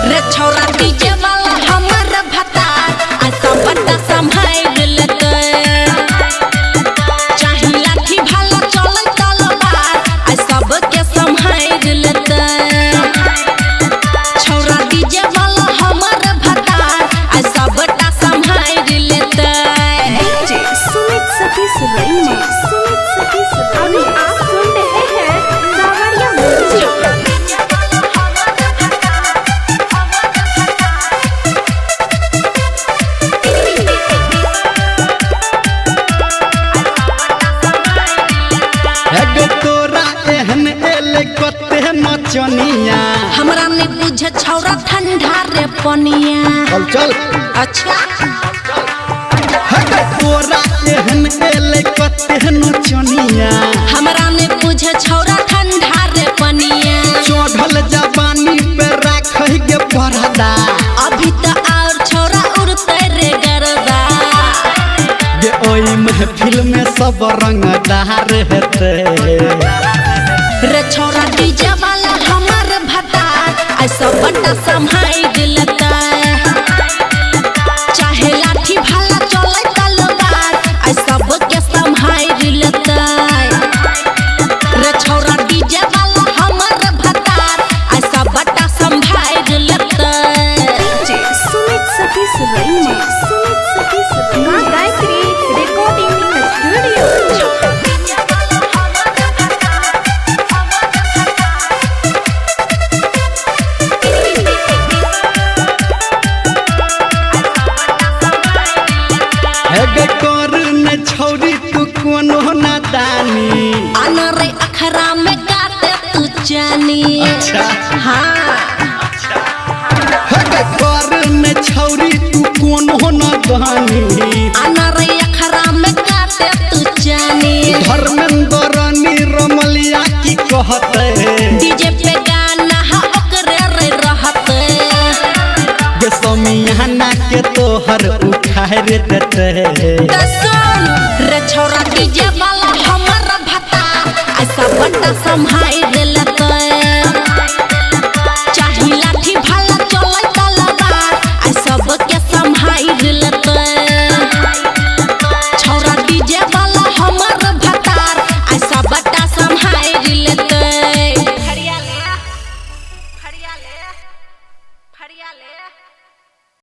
रे छोरा डीजे वाला हमर भता ऐसा बड़ा संभाल लेते चाहे लाठी भाला चले तलवार ऐसा के संभाल लेते छोरा डीजे वाला हमर भता ऐसा बड़ा संभाल लेते डीजे सुमित सतीश रईमा अभी आप सुन रहे हैं सावरिया म्यूजिक। नचनिया हमरा ने बुझे छौरा ठंडा रे पनिया चल अच्छा तोरा एहन एले कते नचनिया हमरा ने बुझे छौरा ठंडा रे पनिया चढ़ल जवानी पे राखै गे परदा अभी तो और छौरा उड़ते रे गरदा गे ओई महफिल में सब रंगदार हेते रे छोरा डीजे वाला हमर भता ऐसा बड़ा संभाल लेता चाहे लाठी भाला चले तलवार ऐसा के संभाल लेता रे छोरा डीजे वाला हमर भता ऐसा बड़ा संभाल लेता डीजे सुमित सतीश रईमा मां गायत्री रिकॉर्डिंग स्टूडियो। छौरी तू कोनो नादानी अनरे अखरा में गाते तू जानी अच्छा हाँ कर छौरी तू कोनो नादानी अनरे अखरा में गाते तू जानी धर्मेंद्र निरमलिया की कहते डीजे पे गाना हा ओकरे रे रहते गे समियाना के तोहर उखाड़ देते रे छोरा डीजे वाला हमर भता ऐसा बड़ा संभाल